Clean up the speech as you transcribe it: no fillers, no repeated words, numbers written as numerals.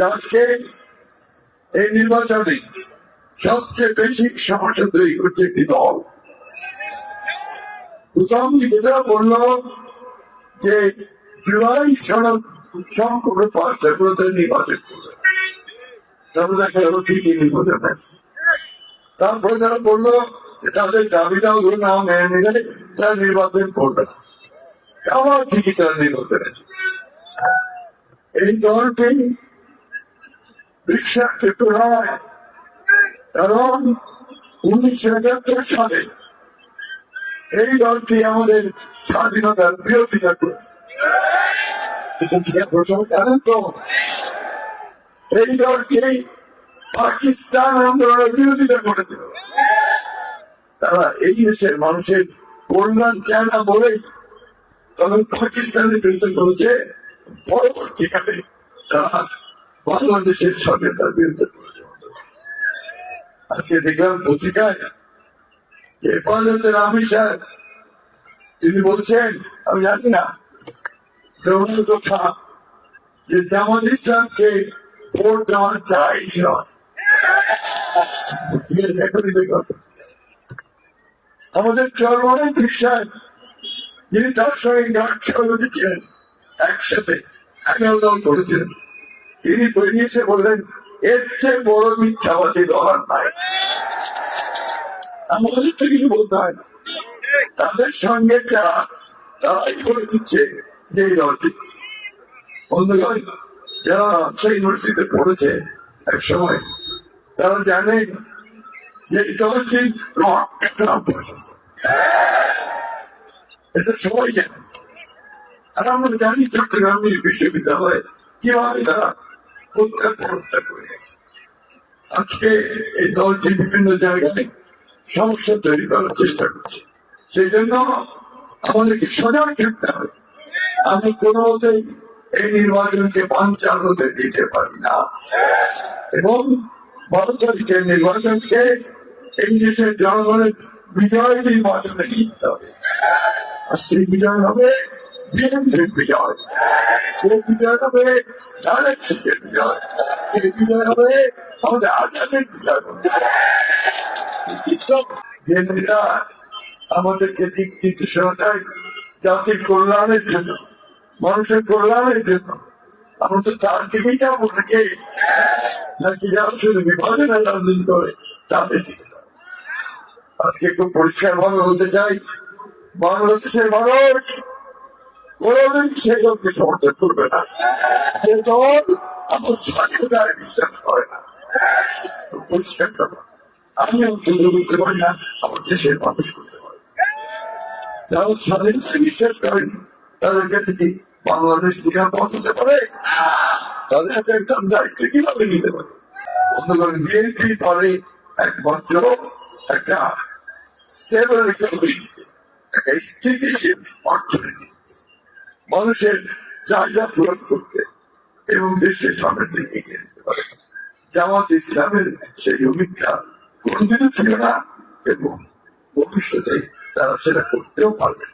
আজকে এই নির্বাচনে সবচেয়ে বেশি সমস্যা তৈরি করছে একটি দল। প্রথম দিকে তারা বলল যে জুলাই সনদ সম্পূর্ণ পাশ করে নির্বাচন করবে, তারপরে দেখা গেল ঠিকই নির্বাচন আসছে। তারপরে তারা বললো যে তাদের দাবিটাও না মেনে নিলে তারা নির্বাচন করবে না, আবার ঠিকই তারা নির্বাচন আছে। এই দলটি বিশ্বাসযোগ্য নয়, কারণ 1971 সালে এই দলটি আমাদের স্বাধীনতার বিরোধিতা করেছে। জানেন তো, এই দলটি পাকিস্তান আন্দোলনের বিরোধিতা করেছিল। তারা এই দেশের মানুষের কল্যাণ চায় না বলেই তখন পাকিস্তানের বিরুদ্ধে করেছে, পরবর্তীকালে তারা বাংলাদেশের স্বাধীনতার বিরুদ্ধে করেছে। আজকে দেখলাম পত্রিকায় হেফাজতের আমির সাহেব তিনি বলছেন, আমি জানি না কথা, যে জামাত ইসলামকে ভোট দেওয়ার চাই নয়। আমাদের চরমনে বিশ্বাস যিনি তার সঙ্গে গাছ ছিলেন, একসাথে দল করেছিলেন, তিনি বেরিয়েছে বললেন এর চেয়ে বড় মিথ্যাবাদী দল নাই। আমাদের তো কিছু বলতে হয় না, তাদের সঙ্গে তারাই করে দিচ্ছে যে দলটি। বন্ধুগণ, যারা রাজশাহী ইউনিভার্সিটিতে পড়েছে এক সময়, তারা জানে যে এই দলটি একটা অভ্যাস আছে, এটা সবাই জানে। আর আমরা জানি চট্টগ্রাম বিশ্ববিদ্যালয়ে কিভাবে তারা হত্যা করে। আজকে এই দলটি বিভিন্ন জায়গায় সমস্যা তৈরি করার চেষ্টা করছে। সেই জন্য আমাদেরকে সজাগ থাকতে হবে। আমি কোন মতে এই নির্বাচনকে বানচাল হতে দিতে পারি না, এবং 12 তারিখের নির্বাচনকে এই দেশের জনগণের বিজয় নির্বাচনে নিতে হবে। আর সেই বিজয় হবে বিএনপির বিজয়, সেই বিজয় হবে তারেক শেখের বিজয়, সেই বিজয় হবে আমাদের আজাদের বিজয়। যে নেতা আমাদেরকে দিক নির্দেশনা দেয় জাতির কল্যাণের জন্য, মানুষের কল্যাণের জন্য, আমরা তো তার দিকেই যাবো থেকে, নাকি যারা শুধু বিভাজনের রাজনীতি করে তাদের দিকে যাবো। আজকে একটু পরিষ্কার ভাবে বলতে চাই, বাংলাদেশের মানুষ কোনদিন সেই দলকে সমর্থন করবে না যে দল আমার স্বাধীনতায় বিশ্বাস করে না। পরিষ্কার কথা, আমি অন্তত করতে পারি না, আমার দেশের মানুষ করতে পারে। যারা স্বাধীনতায় বিশ্বাস করেনি তাদের কাছে কি বাংলাদেশ নিরাপদ হতে পারে? তাদের হাতে একটা দায়িত্ব কিভাবে নিতে পারে? বিএনপি পারে একমাত্র একটা স্টেবল ইকোনমি দিতে, একটা স্থিতিশীল অর্থনীতি দিতে, মানুষের চাহিদা পূরণ করতে এবং দেশের সামনের দিকে এগিয়ে দিতে পারে। জামাত ইসলামের সেই অভিজ্ঞতা কোনদিনও ছিল না, এবং ভবিষ্যতে তারা সেটা করতেও পারবে।